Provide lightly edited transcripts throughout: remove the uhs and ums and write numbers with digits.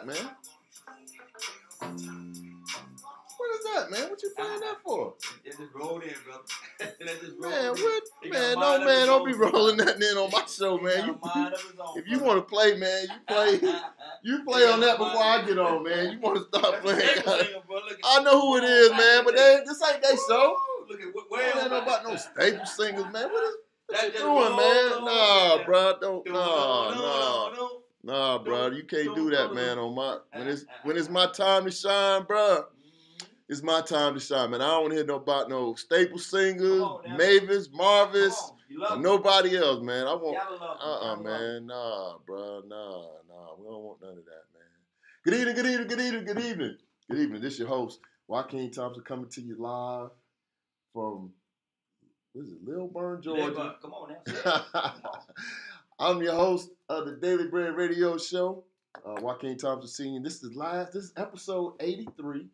that, man? What is that, man? What you playing that for? It just rolled in, brother. Man, what? Man, no, man, don't be rolling nothing in on my show, man. If you want to play, man, you play on that before I get on, man. You want to start playing? I know who it is, man, but this ain't they show. Look at I don't know about no staple singers, man. What you doing, man? Nah, bro, nah, bro. You can't do that, man. On my when it's my time to shine, bro. It's my time to shine, man. I don't want to hear about no staple singers, Mavis, Marvis, or nobody else, man. I want, man. Nah, bro. Nah. We don't want none of that, man. Good evening. Good evening. This is your host, Joaquin Thompson, coming to you live from, what is it, Lilburn, Georgia. Come on now. I'm your host of the Daily Bread Radio Show, Joaquin Thompson Sr. This is episode 83.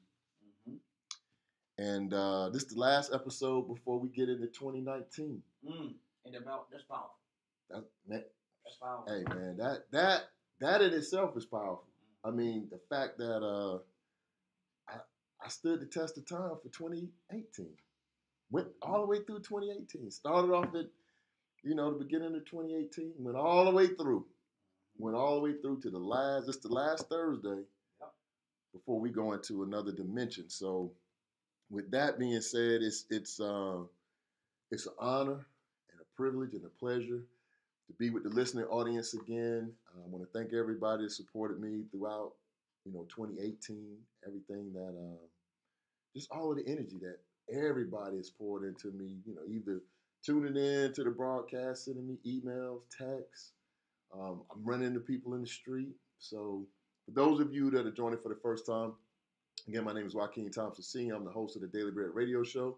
And this is the last episode before we get into 2019. And that's powerful. That's powerful. Hey, man, that in itself is powerful. I mean, the fact that I stood the test of time for 2018. Went all the way through 2018. Started off at, the beginning of 2018. Went all the way through. Went all the way through to the last Thursday before we go into another dimension. So, with that being said, it's an honor and a privilege and a pleasure to be with the listening audience again. I want to thank everybody that supported me throughout, 2018. Everything that, just all of the energy that everybody has poured into me. Either tuning in to the broadcast, sending me emails, texts. I'm running into people in the street. So for those of you that are joining for the first time, again, my name is Joaquin Thompson Sr. I'm the host of the Daily Bread Radio Show.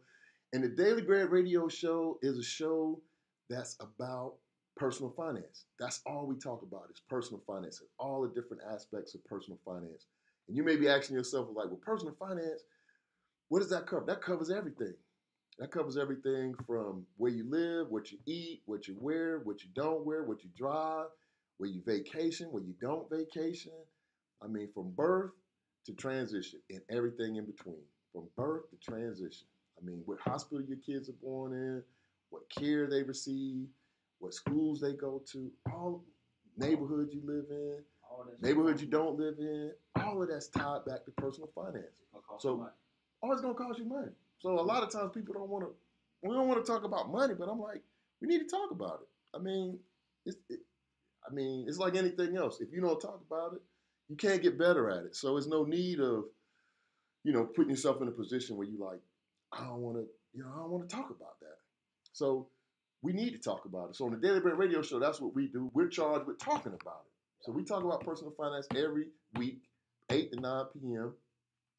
And the Daily Bread Radio Show is a show that's about personal finance. That's all we talk about is personal finance and all the different aspects of personal finance. And you may be asking yourself, like, well, personal finance, what does that cover? That covers everything. That covers everything from where you live, what you eat, what you wear, what you don't wear, what you drive, where you vacation, where you don't vacation. I mean, from birth to transition and everything in between, from birth to transition. I mean, what hospital your kids are born in, what care they receive, what schools they go to, all neighborhoods you live in, neighborhoods you don't live in, all of that's tied back to personal finance. So, it's going to cost you money. So a lot of times people don't want to talk about money, but I'm like, we need to talk about it. I mean, it's like anything else. If you don't talk about it, you can't get better at it. So there's no need of, putting yourself in a position where you like, I don't want to talk about that. So we need to talk about it. So on the Daily Bread Radio Show, that's what we do. We're charged with talking about it. So we talk about personal finance every week, 8 to 9 p.m.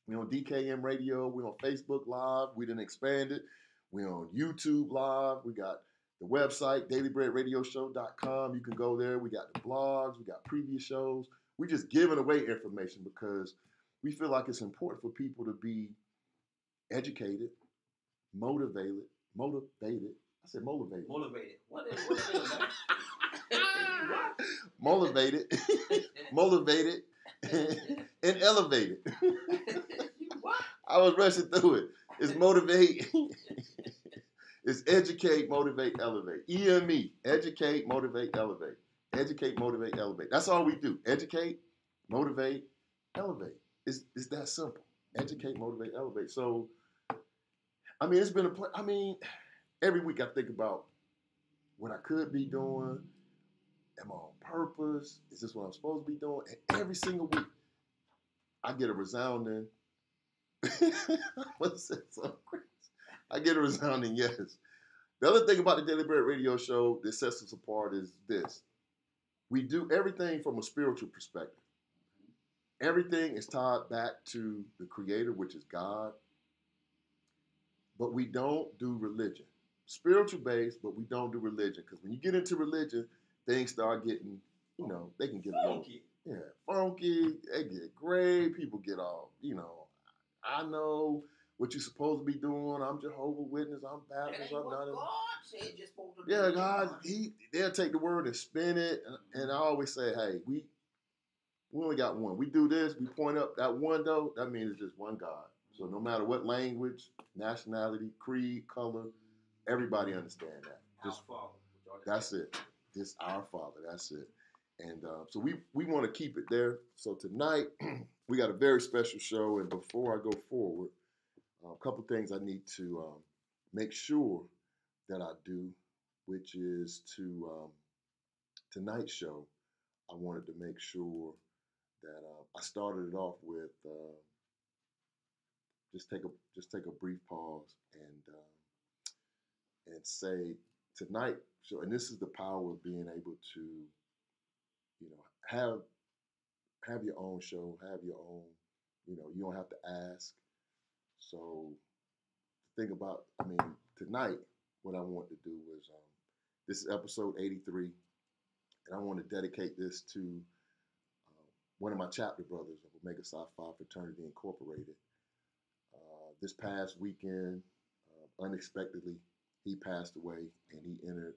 We're on DKM Radio. We're on Facebook Live. We done expanded. We're on YouTube Live. We got the website, dailybreadradioshow.com. You can go there. We got the blogs. We got previous shows. We're just giving away information because we feel like it's important for people to be educated, motivated. I said motivated. What is that? Motivated, and elevated. I was rushing through it. It's motivate. It's educate, motivate, elevate. EME. Educate, motivate, elevate. Educate, motivate, elevate. That's all we do. Educate, motivate, elevate. It's that simple. Educate, motivate, elevate. So, I mean, it's been every week I think about what I could be doing. Am I on purpose? Is this what I'm supposed to be doing? And every single week, I get a resounding, I get a resounding yes. The other thing about the Daily Bread Radio Show that sets us apart is this. We do everything from a spiritual perspective. Everything is tied back to the Creator, which is God. But we don't do religion. Spiritual based, but we don't do religion. Because when you get into religion, things start getting, they can get funky. Funky. They get gray. People get all, I know what you're supposed to be doing. I'm Jehovah's Witness. I'm Baptist. I'm not. God said you're supposed to do. Yeah, God, they'll take the word and spin it. And I always say, hey, We only got one. We do this, we point up that one though, that means it's just one God. So no matter what language, nationality, creed, color, everybody understand that. Just, that's it. Just our Father. That's it. And so we want to keep it there. So tonight we got a very special show. And before I go forward, a couple things I need to make sure that I do, which is to tonight's show. I wanted to make sure that I started it off with just take a brief pause and say tonight. So, and this is the power of being able to, you know, have your own show, have your own. You know, you don't have to ask. So think about. I mean, tonight what I want to do was this is episode 83, and I want to dedicate this to one of my chapter brothers of Omega Psi Phi Fraternity Incorporated. This past weekend, unexpectedly, he passed away, and he entered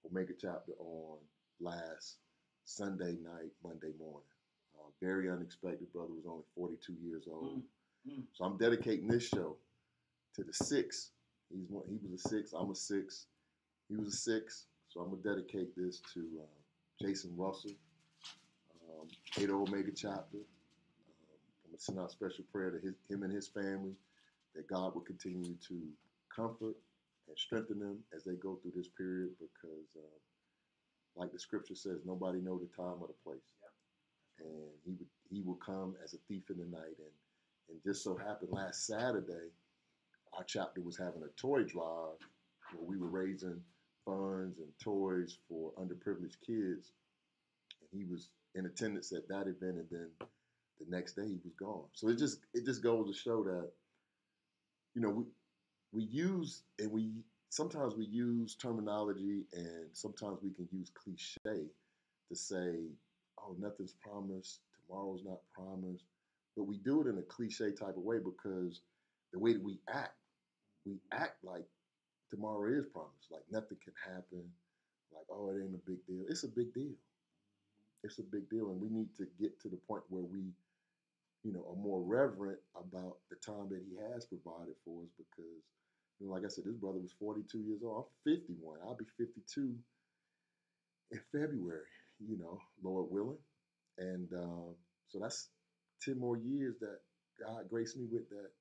Omega chapter on last Sunday night, Monday morning. Very unexpected. Brother was only 42 years old. So I'm dedicating this show to the 6. He was a 6. I'm a 6. He was a 6. So I'm gonna dedicate this to Jason Russell, 80 Omega chapter. I'm gonna send out special prayer to him and his family, that God will continue to comfort and strengthen them as they go through this period, because like the scripture says, nobody knows the time or the place. Yep. And he will come as a thief in the night. And just so happened last Saturday, our chapter was having a toy drive where we were raising funds and toys for underprivileged kids. And he was in attendance at that event, and then the next day he was gone. So it just goes to show that, you know, we use, and sometimes we use terminology, and sometimes we can use cliche to say, oh, nothing's promised, tomorrow's not promised. But we do it in a cliche type of way, because the way that we act like tomorrow is promised, like nothing can happen, like, oh, it ain't a big deal. It's a big deal. It's a big deal, and we need to get to the point where we, you know, are more reverent about the time that he has provided for us, because, you know, like I said, this brother was 42 years old. I'm 51. I'll be 52 in February, you know, Lord willing. And so that's 10 more years that God graced me with, that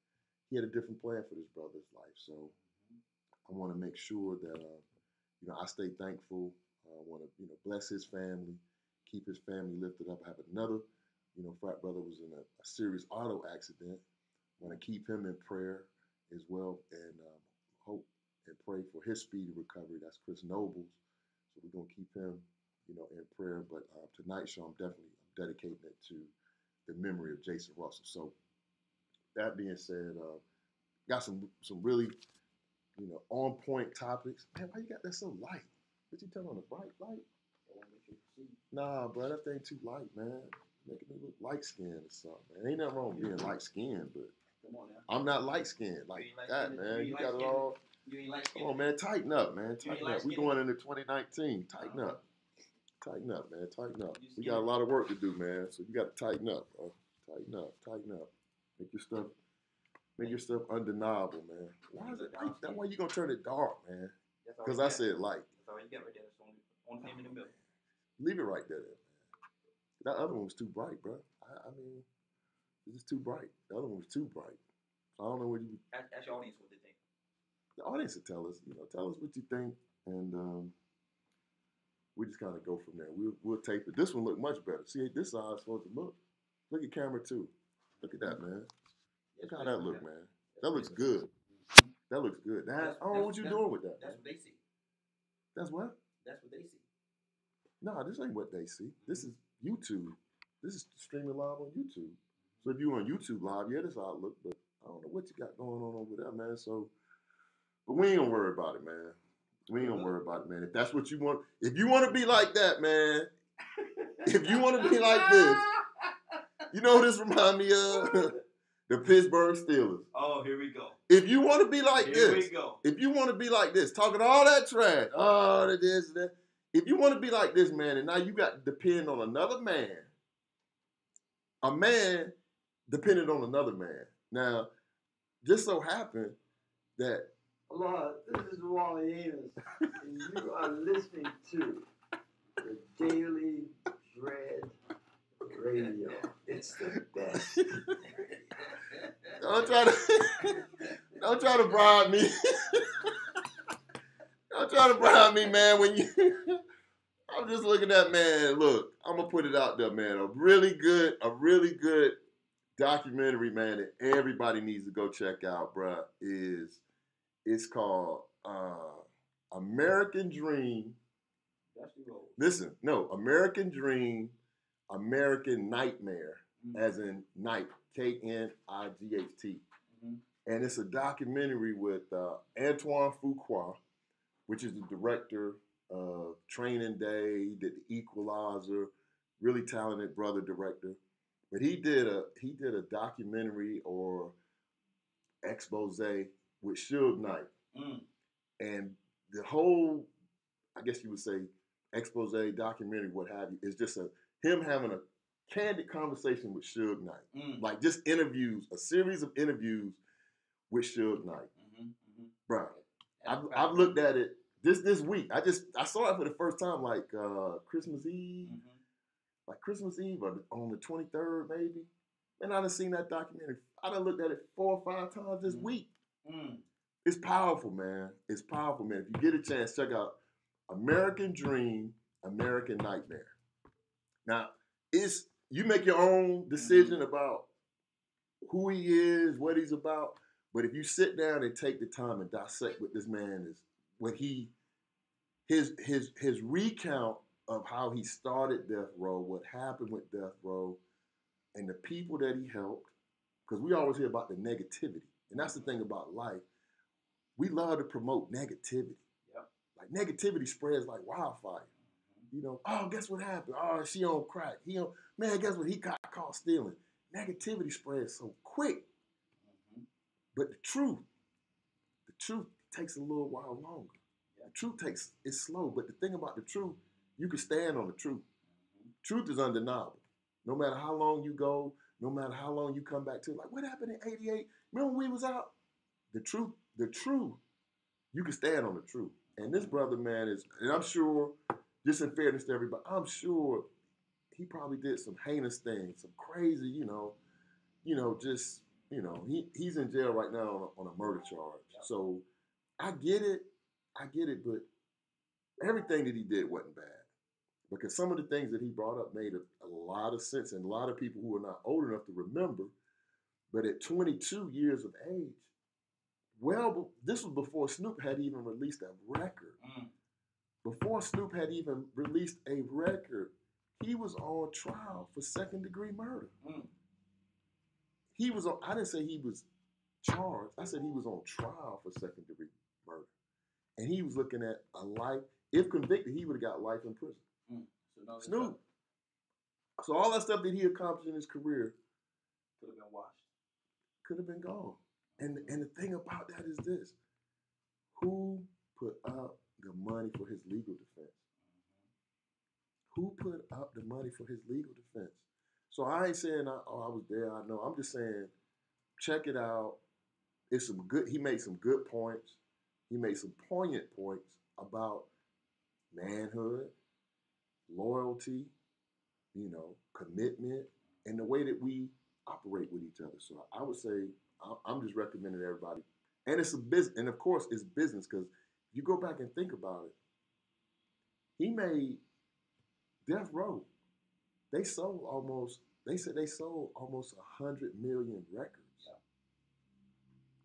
he had a different plan for this brother's life. So I want to make sure that, you know, I stay thankful. I want to, you know, bless his family, keep his family lifted up. I have another, you know, frat brother was in a serious auto accident. I want to keep him in prayer as well, and hope and pray for his speedy recovery. That's Chris Nobles. So we're going to keep him, you know, in prayer. But tonight's show, I'm dedicating it to the memory of Jason Russell. So that being said, got some really, you know, on point topics. Man, why you got that so light? What you turn on the bright light? Nah, bro, that thing too light, man. Making me look light skinned or something, man. Ain't nothing wrong with being light skinned, but I'm not light skinned like that, man. You got it all. Come on, man. Tighten up, man. Tighten up. We going into 2019. Tighten up. Tighten up, man. Tighten up. We got a lot of work to do, man. So you got to tighten up, bro. Tighten up. Tighten up. Make your stuff undeniable, man. Why is it light? That's why you gonna turn it dark, man. Because I said light. That's all you got right there. That's only thing in the middle. Leave it right there, man. That other one was too bright, bro. I mean, it's just too bright. The other one was too bright. So I don't know what you. Ask your audience what they think. The audience will tell us. You know, tell us what you think, and we just kind of go from there. We'll tape it. This one looked much better. See, this side is supposed to look. Look at camera 2. Look at that, man. Look how that look, man. That looks good. That looks good. What you doing with that? That's what they see. That's what? That's what they see. No, this ain't what they see. This is YouTube. This is streaming live on YouTube. So if you're on YouTube live, yeah, this how it look. But I don't know what you got going on over there, man. So, but we ain't gonna worry about it, man. We ain't gonna worry about it, man. If that's what you want, if you want to be like that, man. If you want to be like this, you know what this remind me of? The Pittsburgh Steelers. Oh, here we go. If you want to be like Here this, we go. if you want to be like this, talking all that trash, oh, that is that. If you want to be like this, man, and now you got to depend on another man a man depended on another man. Now, just so happened that Lord, this is Wally Amos, and you are listening to the Daily Dread Radio. It's the best. don't try to bribe me. Don't try to bribe me, man. When you, I'm just looking at, man. Look, I'm gonna put it out there, man. A really good documentary, man, that everybody needs to go check out, bruh. It's called American Dream. Listen, no, American Dream, American Nightmare, as in night, Knight, and it's a documentary with Antoine Fuqua, which is the director of Training Day, he did The Equalizer, really talented brother director. But he did a documentary or expose with Suge Knight. And the whole, I guess you would say, expose, documentary, what have you, is just him having a candid conversation with Suge Knight. Like just interviews, a series of interviews with Suge Knight. Bro, I've looked at it this week. I saw it for the first time like Christmas Eve. Like Christmas Eve or on the 23rd maybe. And I done seen that documentary. I done looked at it 4 or 5 times this week. It's powerful, man. It's powerful, man. If you get a chance, check out American Dream, American Nightmare. Now, you make your own decision about who he is, what he's about. But if you sit down and take the time and dissect what this man is, what his recount of how he started Death Row, what happened with Death Row, and the people that he helped, because we always hear about the negativity. And that's the thing about life. We love to promote negativity. Yep. Like negativity spreads like wildfire. You know, oh, guess what happened? Oh, she on crack. Man, guess what? He got caught stealing. Negativity spreads so quick. But the truth takes a little while longer. The truth it's slow. But the thing about the truth, you can stand on the truth. Truth is undeniable. No matter how long you go, no matter how long you come back to, like what happened in '88? Remember when we was out? The truth, you can stand on the truth. And this brother, man, and I'm sure, just in fairness to everybody, I'm sure he probably did some heinous things, some crazy, he's in jail right now on a murder charge. So I get it, but everything that he did wasn't bad. Because some of the things that he brought up made a lot of sense, and a lot of people who are not old enough to remember. But at 22 years of age, this was before Snoop had even released a record. Before Snoop had even released a record, he was on trial for second-degree murder. I didn't say he was charged. I said he was on trial for second-degree murder. And he was looking at a life. If convicted, he would have got life in prison. So Snoop. So all that stuff that he accomplished in his career could have been washed. Could have been gone. And the thing about that is this. Who put up the money for his legal defense? Who put up the money for his legal defense? So I ain't saying I was there, I know. I'm just saying, check it out. He made some good points. He made some poignant points about manhood, loyalty, commitment, and the way that we operate with each other. So I would say I'm just recommending everybody. And it's a business, and of course it's business, because if you go back and think about it, he made Death Row. They said they sold almost 100 million records.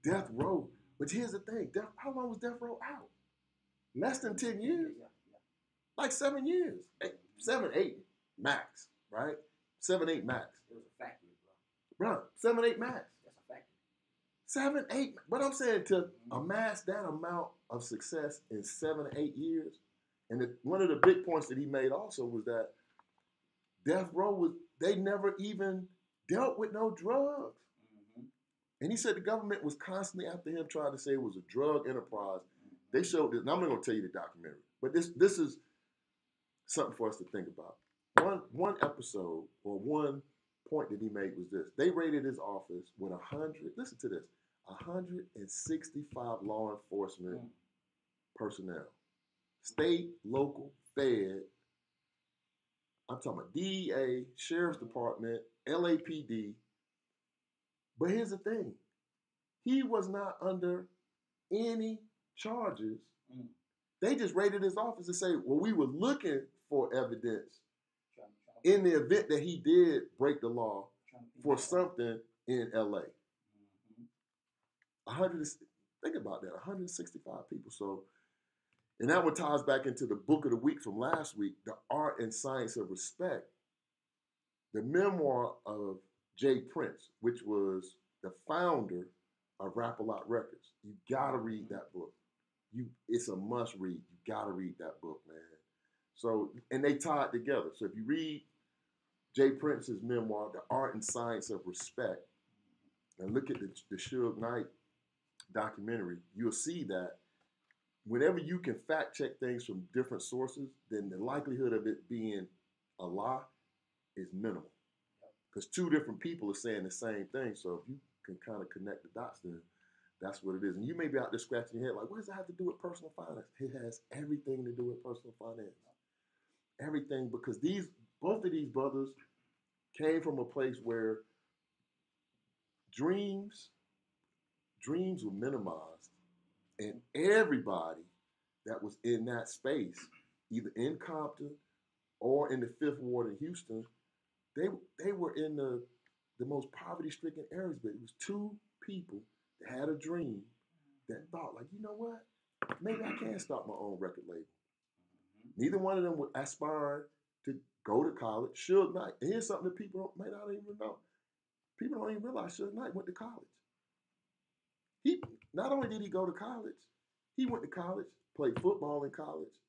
Death Row. But here's the thing, how long was Death Row out? Less than 10 years. Like 7 years. 7, 8 max, right? 7, 8 max. It was a factory, bro. 7, 8 max. That's a factory. 7, 8. But I'm saying to amass that amount of success in 7, 8 years, and one of the big points that he made also was that Death Row they never even dealt with no drugs. And he said the government was constantly after him trying to say it was a drug enterprise. They showed this. Now I'm not going to tell you the documentary, but this is something for us to think about. One episode or one point that he made was this. They raided his office with 100, listen to this, 165 law enforcement personnel. State, local, Fed, I'm talking about DEA, Sheriff's Department, LAPD. But here's the thing. He was not under any charges. They just raided his office and say, well, we were looking for evidence in the event that he did break the law for something in LA. 100, think about that, 165 people. So, and that one ties back into the book of the week from last week, The Art and Science of Respect, the memoir of Jay Prince, which was the founder of Rap-A-Lot Records. You gotta read that book. It's a must read. You gotta read that book, man. So, and they tie it together. So if you read Jay Prince's memoir, The Art and Science of Respect, and look at the Suge Knight documentary, you'll see that whenever you can fact check things from different sources, then the likelihood of it being a lie is minimal. Because two different people are saying the same thing. So if you can kind of connect the dots, then that's what it is. And you may be out there scratching your head like, what does that have to do with personal finance? It has everything to do with personal finance. Everything, because both of these brothers came from a place where dreams were minimized, and everybody that was in that space, either in Compton or in the Fifth Ward in Houston, they were in the most poverty-stricken areas, but it was two people that had a dream that thought, like, you know what? Maybe I can start my own record label. Neither one of them would aspire to go to college. Suge Knight, and here's something that people may not even know. People don't even realize Suge Knight went to college. Not only did he go to college, he went to college, played football in college,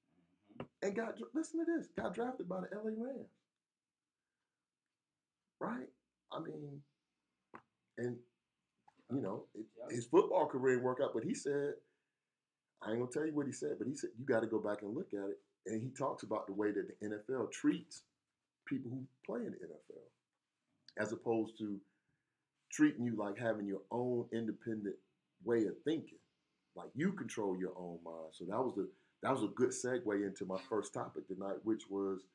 and listen to this, got drafted by the LA Rams. Right? I mean, and, you know, his football career didn't work out, but he said, I ain't going to tell you what he said, but he said, you got to go back and look at it. And he talks about the way that the NFL treats people who play in the NFL, as opposed to treating you like having your own independent way of thinking, like you control your own mind. So that was a good segue into my first topic tonight, which was,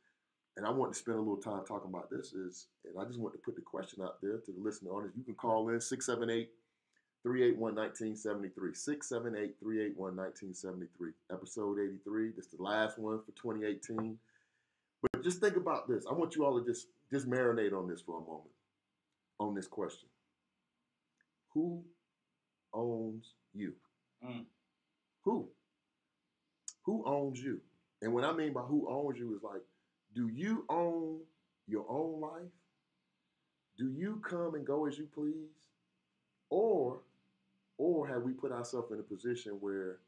and I want to spend a little time talking about this, and I just want to put the question out there to the listening audience. You can call in 678-381-1973, 678-381-1973, episode 83. This is the last one for 2018. But just think about this. I want you all to just marinate on this for a moment, on this question. Who owns you? Who? Who owns you? And what I mean by who owns you is like, do you own your own life? Do you come and go as you please? Or have we put ourselves in a position where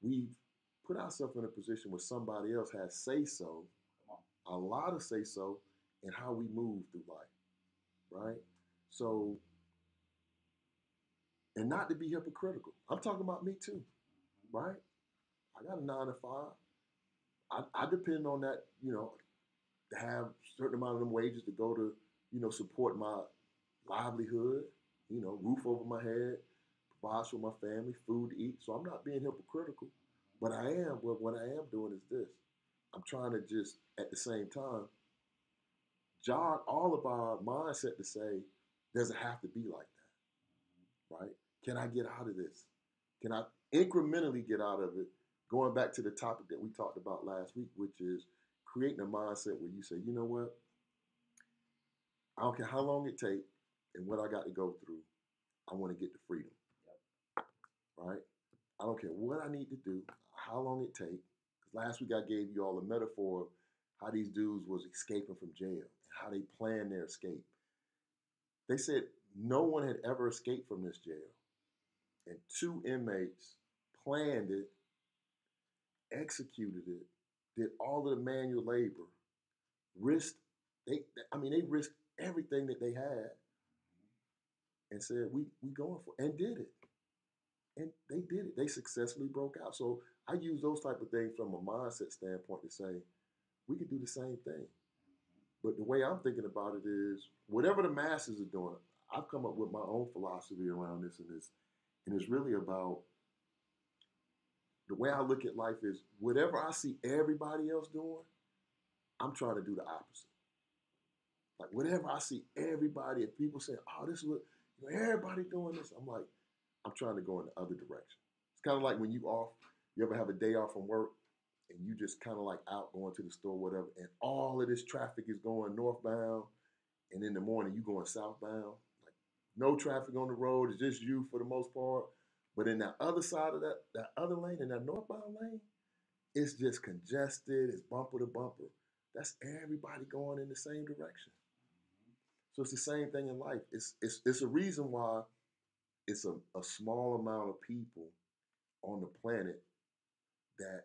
we've put ourselves in a position where somebody else has say-so, a lot of say-so, in how we move through life, right? So, and not to be hypocritical. I'm talking about me too, right? I got a 9 to 5. I depend on that, you know, to have a certain amount of them wages to go to, you know, support my livelihood, you know, roof over my head, provides for my family, food to eat. So I'm not being hypocritical, but what I am doing is this. I'm trying to just, at the same time, jog all of our mindset to say, does it have to be like that, right? Can I get out of this? Can I incrementally get out of it? Going back to the topic that we talked about last week, which is creating a mindset where you say, you know what? I don't care how long it takes and what I got to go through. I want to get to freedom, right? I don't care what I need to do, how long it takes. Because last week I gave you all a metaphor of how these dudes was escaping from jail and how they planned their escape. They said no one had ever escaped from this jail. And 2 inmates planned it, executed it, did all of the manual labor, they risked everything that they had and said, we going for it, and did it. And they did it. They successfully broke out. So I use those type of things from a mindset standpoint to say, we could do the same thing. But the way I'm thinking about it is, whatever the masses are doing, I've come up with my own philosophy around this, and it's really about the way I look at life is whatever I see everybody else doing, I'm trying to do the opposite. Like whatever I see everybody, if people say, "Oh, this is what everybody doing this," I'm like, I'm trying to go in the other direction. It's kind of like when you off, you ever have a day off from work, and you just kind of like out going to the store, whatever, and all of this traffic is going northbound, and in the morning you going southbound. Like no traffic on the road, it's just you for the most part. But in that other side of that other lane, in that northbound lane, it's just congested, it's bumper to bumper. That's everybody going in the same direction. So it's the same thing in life. It's a reason why it's a small amount of people on the planet that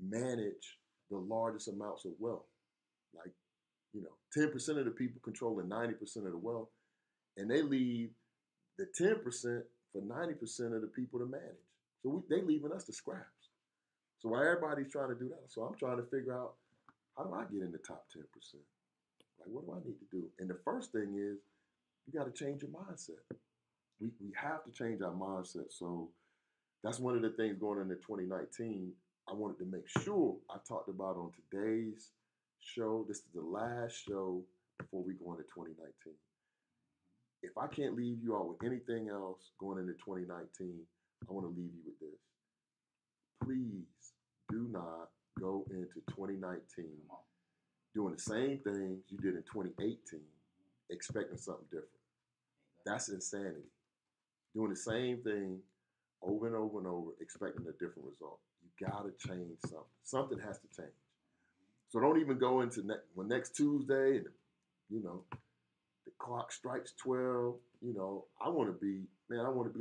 manage the largest amounts of wealth. Like, 10% of the people controlling 90% of the wealth, and they leave the 10% for 90% of the people to manage. So they leaving us the scraps. So while everybody's trying to do that, so I'm trying to figure out, how do I get in the top 10%? Like, what do I need to do? And the first thing is, you got to change your mindset. We have to change our mindset. So that's one of the things going into 2019. I wanted to make sure I talked about on today's show. This is the last show before we go into 2019. If I can't leave you all with anything else going into 2019, I want to leave you with this. Please do not go into 2019 doing the same things you did in 2018, expecting something different. That's insanity. Doing the same thing over and over and over, expecting a different result. You gotta change something. Something has to change. So don't even go into next Tuesday and the clock strikes 12. I want to be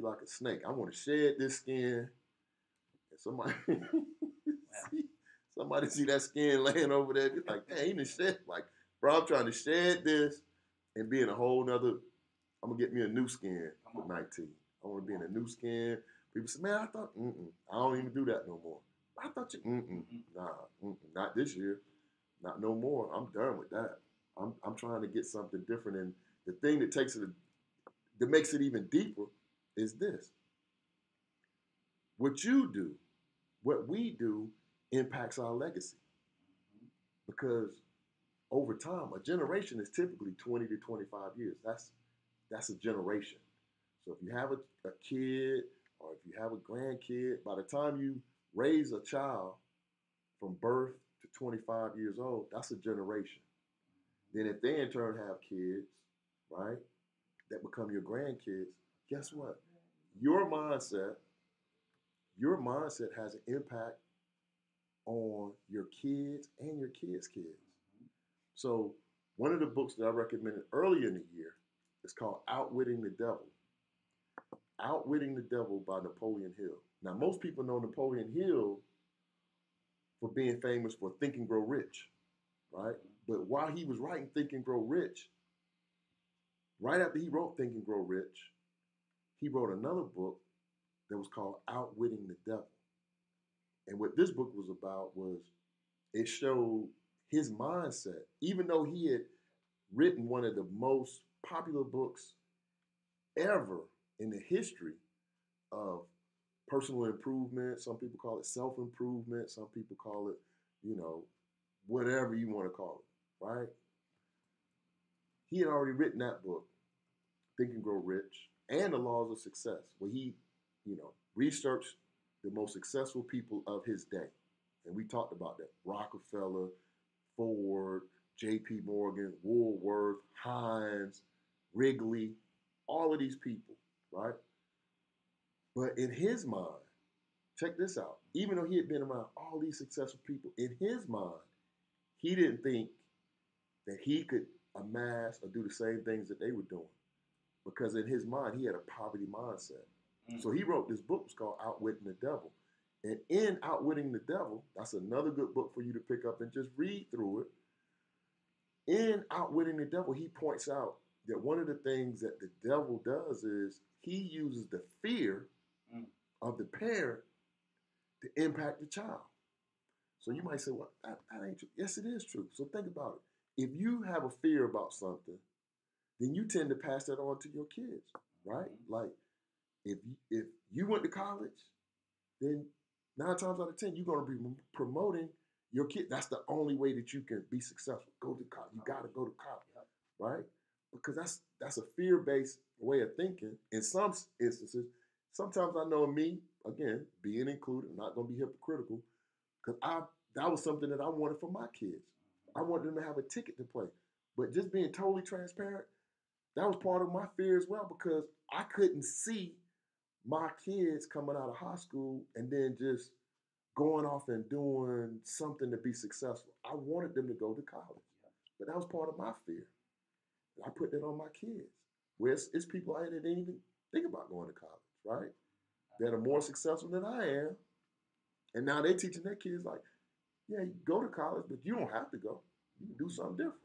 like a snake. I want to shed this skin, and somebody see that skin laying over there, be like, "Hey, he done shed." Like, bro, I'm trying to shed this and be in a whole nother. I'm gonna get me a new skin for 19. I want to be in a new skin. People say, "Man, I thought, I don't even do that no more." I thought you, not this year, not no more. I'm done with that. I'm trying to get something different, and the thing that makes it even deeper is this: what you do, what we do, impacts our legacy. Because over time, a generation is typically 20 to 25 years. That's a generation. So if you have a kid or if you have a grandkid, by the time you raise a child from birth to 25 years old, that's a generation. Then if they in turn have kids, right, that become your grandkids, guess what? Your mindset has an impact on your kids and your kids' kids. So one of the books that I recommended earlier in the year is called Outwitting the Devil. Outwitting the Devil by Napoleon Hill. Now, most people know Napoleon Hill for being famous for Think and Grow Rich, right? But while he was writing Think and Grow Rich, right after he wrote Think and Grow Rich, he wrote another book that was called Outwitting the Devil. And what this book was about was it showed his mindset, even though he had written one of the most popular books ever in the history of personal improvement. Some people call it self-improvement. Some people call it, whatever you want to call it, right? He had already written that book, Think and Grow Rich, and The Laws of Success, where he, researched the most successful people of his day. And we talked about that. Rockefeller, Ford, J.P. Morgan, Woolworth, Heinz, Wrigley, all of these people, right? But in his mind, check this out. Even though he had been around all these successful people, in his mind, he didn't think that he could amass or do the same things that they were doing. Because in his mind, he had a poverty mindset. So he wrote this book, it's called Outwitting the Devil. And in Outwitting the Devil, that's another good book for you to pick up and just read through it. In Outwitting the Devil, he points out that one of the things that the devil does is he uses the fear of the parent to impact the child. So you might say, well, that ain't true. Yes, it is true. So think about it. if you have a fear about something, then you tend to pass that on to your kids, right? Like if you went to college, then 9 times out of 10 you're gonna be promoting your kid. That's the only way that you can be successful. Go to college. You gotta go to college, right? Because that's a fear-based way of thinking. In some instances, sometimes I know me, again, being included, I'm not gonna be hypocritical, because that was something that I wanted for my kids. I wanted them to have a ticket to play. But just being totally transparent, that was part of my fear as well, because I couldn't see my kids coming out of high school and then just going off and doing something to be successful. I wanted them to go to college. But that was part of my fear. I put that on my kids. Where it's people out there that didn't even think about going to college, right? That are more successful than I am. And now they're teaching their kids like, yeah, you go to college, but you don't have to go. You can do something different.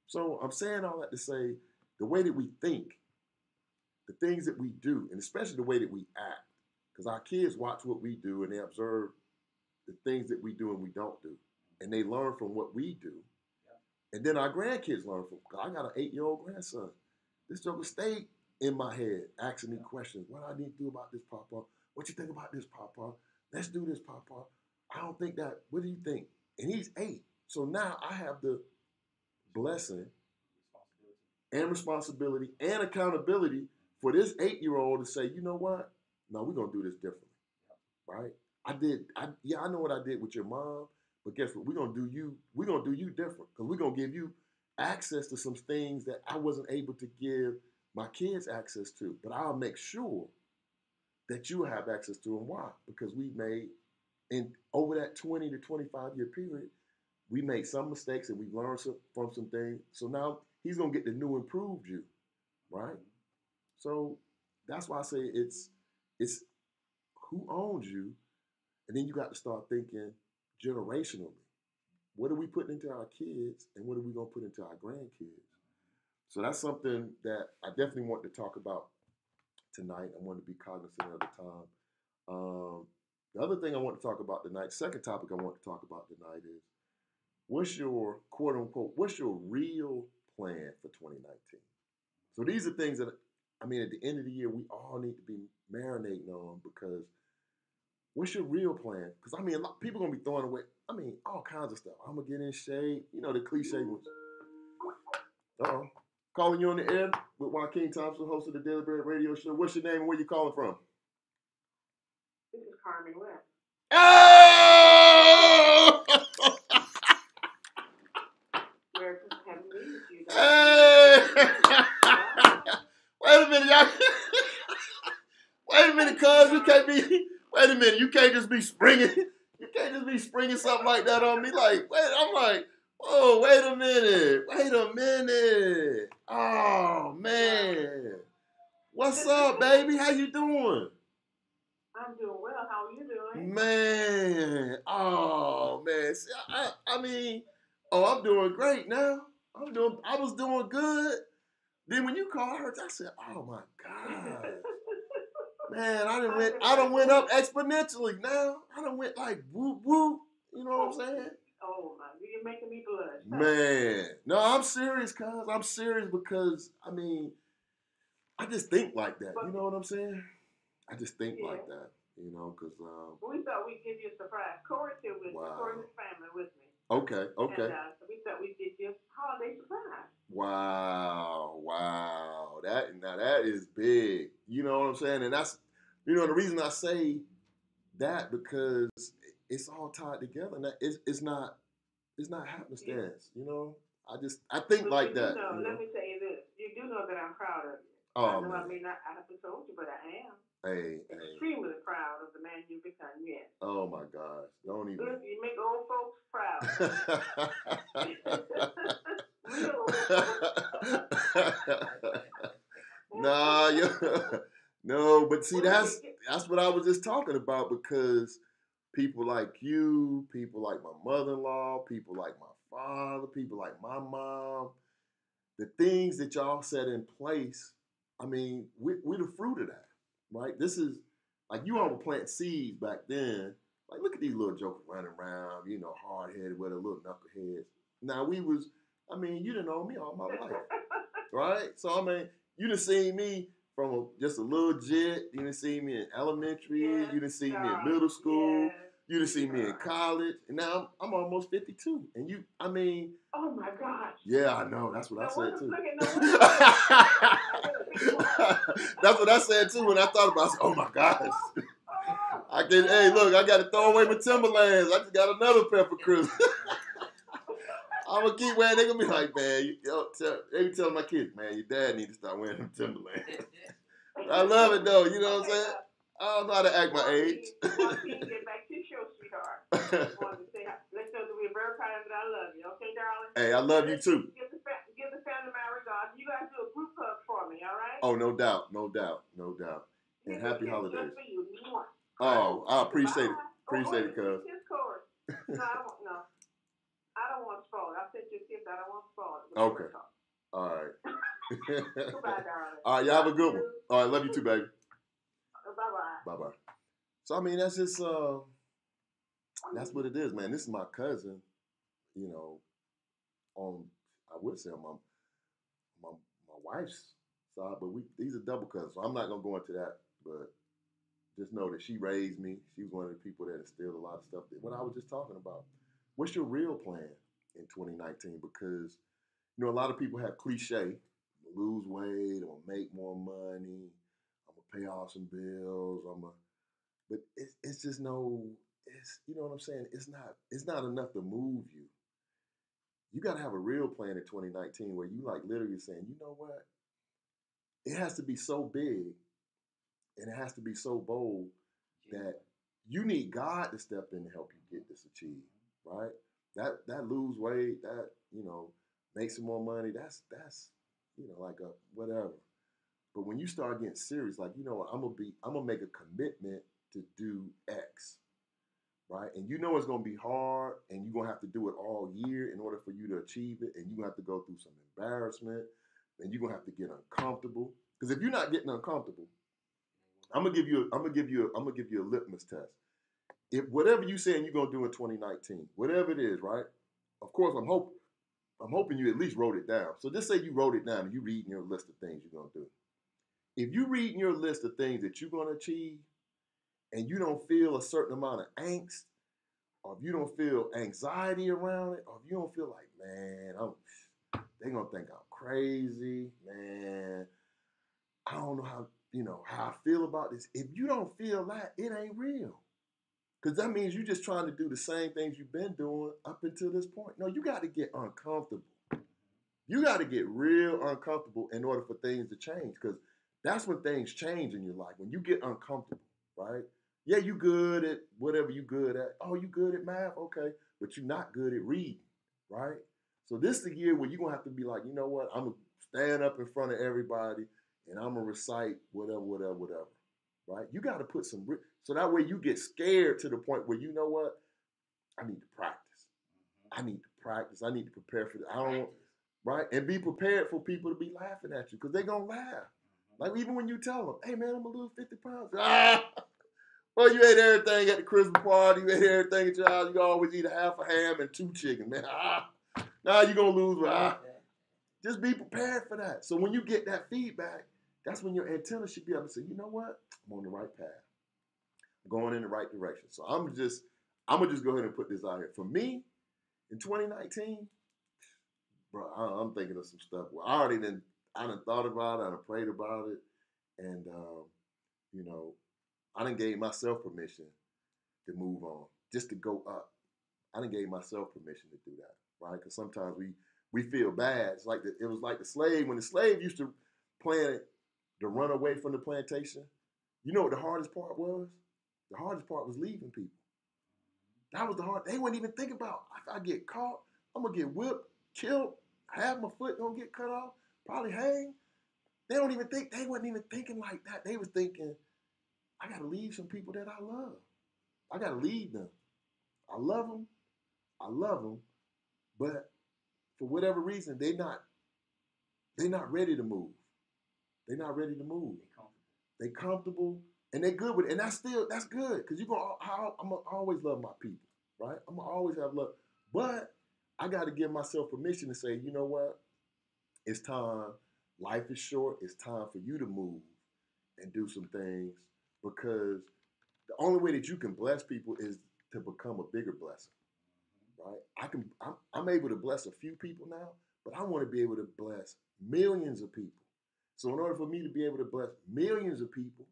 So I'm saying all that to say the way that we think, the things that we do, and especially the way that we act, because our kids watch what we do and they observe the things that we do and we don't do. And they learn from what we do. And then our grandkids learn from, I got an 8-year-old grandson. This joker stayed in my head, asking me questions. What do I need to do about this, Papa? What you think about this, Papa? Let's do this, Papa. I don't think that. What do you think? And he's 8. So now I have the blessing and responsibility and accountability for this 8-year-old to say, you know what? No, we're going to do this differently, right? I know what I did with your mom, but guess what? We're going to do you different, because we're going to give you access to some things that I wasn't able to give my kids access to. But I'll make sure that you have access to them. Why? Because we made, over that 20 to 25 year period, we made some mistakes and we learned from some things. So now he's going to get the new improved you, right? So that's why I say it's who owns you, and then you got to start thinking generationally. What are we putting into our kids, and what are we going to put into our grandkids? So that's something that I definitely want to talk about tonight. I want to be cognizant of the time. The other thing I want to talk about tonight, second topic I want to talk about tonight is, what's your, quote unquote, what's your real plan for 2019? So these are things that, at the end of the year, we all need to be marinating on, because what's your real plan? Because, a lot of people are going to be throwing away, all kinds of stuff. I'm going to get in shape, the cliche ones. Uh-oh. Calling you on the air with Joaquin Thompson, host of the Daily Bread Radio Show. What's your name and where you calling from? This is Carmen West. Oh! We're just having to meet you. Hey! Wait a minute, y'all. Wait a minute, cuz you can't be. Wait a minute, you can't just be springing. You can't just be springing something like that on me. Like, wait, I'm like, oh, wait a minute. Oh man, what's up, baby? How you doing? I'm doing well. How are you doing? Man, oh man. See, I'm doing great now. I was doing good. Then when you called her, I said, oh my God. Man, I done went up exponentially now. I done went like whoop whoop. You know what I'm saying? Oh my, you're making me blush. Man, no, I'm serious, cuz. I'm serious because, I just think like that. You know what I'm saying? I just think like that, because... we thought we'd give you a surprise. Corey's here with me. Corey and his family with me. Okay. And so we thought we'd give you a holiday surprise. Wow. That is big. You know what I'm saying? And that's, the reason I say that, because it's all tied together. And it's not happenstance, I think but like that. Let me tell you this. You do know that I'm proud of you. Oh, I man. I haven't told you, but I am. Hey. Extremely proud of the man you've become, yes. Oh, my gosh. Don't even. Good, you make old folks proud. Real old folks. No, but see, that's what I was just talking about, because people like you, people like my mother-in-law, people like my father, people like my mom, the things that y'all set in place, we're the fruit of that, right? This is, like, you all were planting seeds back then. Like, look at these little jokers running around, hard-headed with a little knuckleheads. Now, we was I mean, you done known me all my life, right? So I mean, you done seen me from just a little jit. You done seen me in elementary. Yes, You done seen me in God. middle school. Yes. You done seen me in college, and now I'm almost 52. And you, I mean, Oh my gosh. yeah, I know. That's what I said too. Look at That's what I said too when I thought about it. I said, oh my gosh. I can, hey, look, I got to throw away my Timberlands. I just got another pair for Christmas. I'm going to keep wearing. They're going to be like, man, they be telling my kids, man, your dad needs to start wearing them Timberlands. I love it though. You know what I'm saying? I don't know how to act my age. One thing, get back to your show, sweetheart. I just wanted to say, let's know that we're very proud of it. I love you. Okay, darling? Hey, I love you too. Give the family my regards. You guys do a group hug for me, all right? Oh, no doubt. No doubt. No doubt. And happy holidays. Just for you. Oh, I appreciate it. Appreciate it, cuz. No, I don't want to spoil it. I sent you a gift. I don't want to spoil it. Okay. All right. Goodbye, darling. All right, y'all have a good one. All right, love you too, baby. Bye-bye. Bye-bye. So, I mean, that's just, that's what it is, man. This is my cousin, you know, I would say on my wife's side, but these are double cousins, so I'm not going to go into that, but just know that she raised me. She was one of the people that instilled a lot of stuff. What I was just talking about. What's your real plan in 2019? Because, you know, a lot of people have cliche, lose weight, I'm going to make more money, I'm going to pay off some bills, but it's just you know what I'm saying? It's not enough to move you. You got to have a real plan in 2019 where you like literally saying, you know what? It has to be so big and it has to be so bold that you need God to step in to help you get this achieved, right? That lose weight, that, you know, make some more money, that's you know, like a whatever. But when you start getting serious, like, you know what, I'm gonna make a commitment to do X, right? And you know it's gonna be hard and you're gonna have to do it all year in order for you to achieve it, and you're gonna have to go through some embarrassment, and you're gonna have to get uncomfortable. Because if you're not getting uncomfortable, I'm gonna give you a litmus test. If whatever you saying you're gonna do in 2019, whatever it is, right? Of course, I'm hoping you at least wrote it down. So just say you wrote it down and you reading your list of things you're gonna do. If you reading your list of things that you're gonna achieve, and you don't feel a certain amount of angst, or if you don't feel anxiety around it, or if you don't feel like, man, they're gonna think I'm crazy, man. I don't know how I feel about this. If you don't feel that, it ain't real. Because that means you're just trying to do the same things you've been doing up until this point. No, you got to get uncomfortable. You got to get real uncomfortable in order for things to change. Because that's when things change in your life. When you get uncomfortable, right? Yeah, you good at whatever you good at. Oh, you good at math? Okay. But you're not good at reading, right? So this is the year where you're going to have to be like, you know what? I'm going to stand up in front of everybody and I'm going to recite whatever, right? You got to put so that way you get scared to the point where, you know what? I need to practice. I need to practice. I need to prepare for this. Right? And be prepared for people to be laughing at you because they're going to laugh. Like even when you tell them, hey man, I'm going to lose 50 pounds. Well, you ate everything at the Christmas party. You ate everything at your house. You always eat a half a ham and 2 chicken, man. Now you're going to lose. Just be prepared for that. So when you get that feedback, that's when your antenna should be able to say, you know what? I'm on the right path. I'm going in the right direction. So I'm gonna just go ahead and put this out here. For me, in 2019, bro, I'm thinking of some stuff where I done thought about it, I done prayed about it, and you know, I done gave myself permission to move on, just to go up. I done gave myself permission to do that, right? Because sometimes we feel bad. It's like it was like the slave, when the slave used to plan to run away from the plantation. You know what the hardest part was? The hardest part was leaving people. That was the hard. They wouldn't even think about, if I get caught, I'm gonna get whipped, killed, half my foot gonna get cut off, probably hang. They wasn't even thinking like that. They was thinking, I gotta leave some people that I love. I gotta leave them. I love them, but for whatever reason, they're not ready to move. They're not ready to move. They comfortable and they good with it. And that's good because I'm gonna always love my people, right? I'm gonna always have love. But I got to give myself permission to say, you know what? It's time. Life is short. It's time for you to move and do some things, because the only way that you can bless people is to become a bigger blessing, right? I'm able to bless a few people now, but I want to be able to bless millions of people. So in order for me to be able to bless millions of people,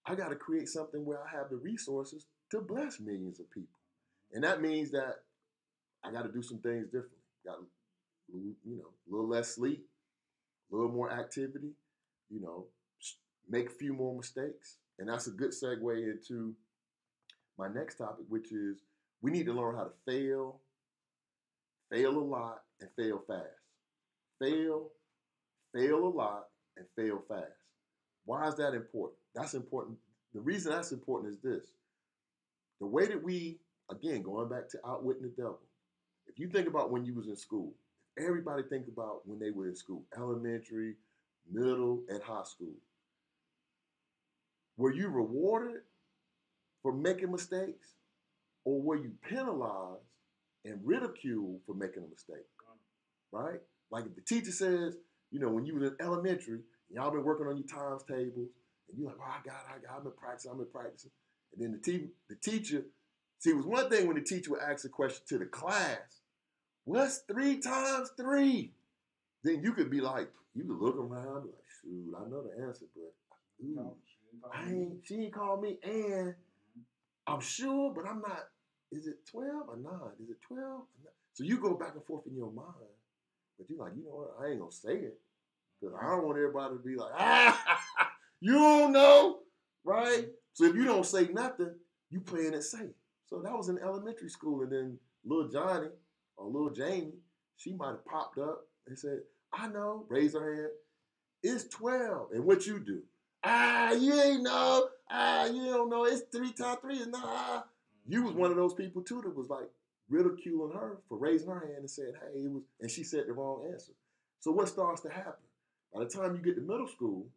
I got to create something where I have the resources to bless millions of people. And that means that I got to do some things differently. Got, a little less sleep, a little more activity, make a few more mistakes. And that's a good segue into my next topic, which is we need to learn how to fail a lot, and fail fast. Fail a lot, and fail fast. Why is that important? That's important. The reason that's important is this. The way that we, again, going back to outwitting the devil, if you think about when you was in school, everybody think about when they were in school, elementary, middle, and high school. Were you rewarded for making mistakes, or were you penalized and ridiculed for making a mistake? Right? Like if the teacher says, when you was in elementary, y'all been working on your times tables, and you're like, oh, I got it, I've been practicing. And then the teacher, see, it was one thing when the teacher would ask a question to the class, what's 3 times 3? Then you could be like, you could look around, be like, shoot, I know the answer, but she ain't called me, and I'm sure, but I'm not. Is it 12 or 9? Is it 12 or 9? So you go back and forth in your mind, but you're like, you know what? I ain't gonna say it, because I don't want everybody to be like, you don't know, right? So if you don't say nothing, you playing it safe. So that was in elementary school, and then little Johnny or little Jamie, she might have popped up and said, I know, raise her hand. It's 12. And what you do? You ain't know. You don't know. It's 3 times 3 is not. You was one of those people too that was like ridiculing her for raising her hand and saying, hey, it was, and she said the wrong answer. So what starts to happen? By the time you get to middle school,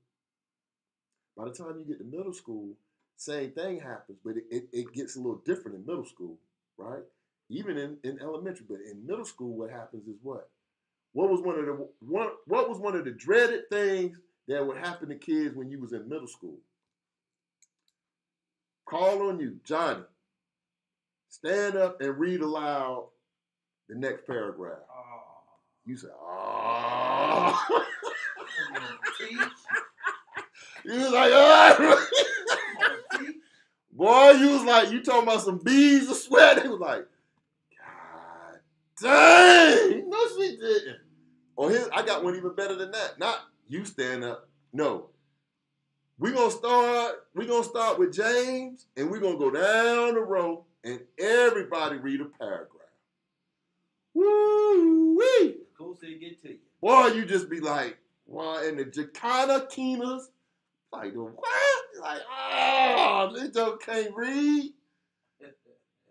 same thing happens, but it gets a little different in middle school, right? Even in elementary, but in middle school, what happens is what? What was one of the dreaded things that would happen to kids when you was in middle school? Call on you, Johnny. Stand up and read aloud the next paragraph. You say, oh. You was like, oh. Boy, you was like, you talking about some beads of sweat. They was like, God dang. No, she didn't. Or I got one even better than that. Not you stand up. No. We're gonna start with James, and we're gonna go down the row, and everybody read a paragraph. Woo-wee! Cool, so you get to you. Boy, you just be like, well, and the Jacana Keenas, like the what? Like, they just can't read.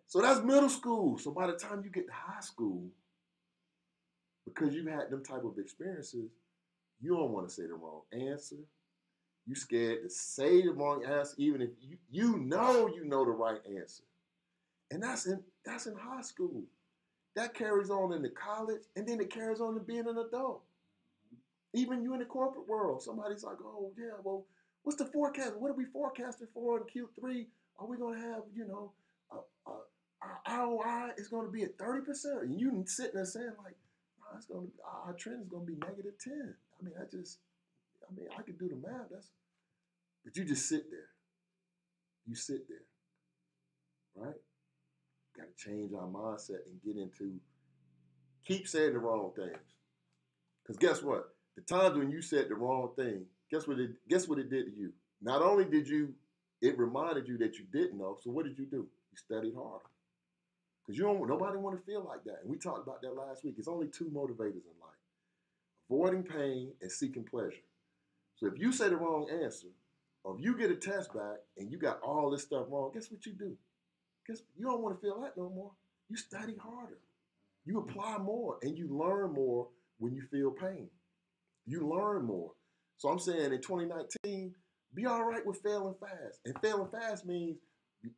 So that's middle school. So by the time you get to high school, because you've had them type of experiences, you don't want to say the wrong answer. You scared to say the wrong answer, even if you know the right answer. And that's in high school. That carries on into college, and then it carries on to being an adult. Even you in the corporate world, somebody's like, oh yeah, well, what's the forecast? What are we forecasting for in Q3? Are we gonna have, our ROI is gonna be at 30%? And you sitting there saying like, our trend is gonna be -10. I could do the math. But you just sit there. You sit there, right? Got to change our mindset and get into keep saying the wrong things. Because guess what? The times when you said the wrong thing, guess what it did to you? Not only did it reminded you that you didn't know. So what did you do? You studied harder. Because nobody want to feel like that. And we talked about that last week. It's only 2 motivators in life: avoiding pain and seeking pleasure. So if you say the wrong answer, or if you get a test back and you got all this stuff wrong, guess what you do? Guess you don't want to feel that no more. You study harder. You apply more, and you learn more when you feel pain. You learn more. So I'm saying in 2019, be all right with failing fast. And failing fast means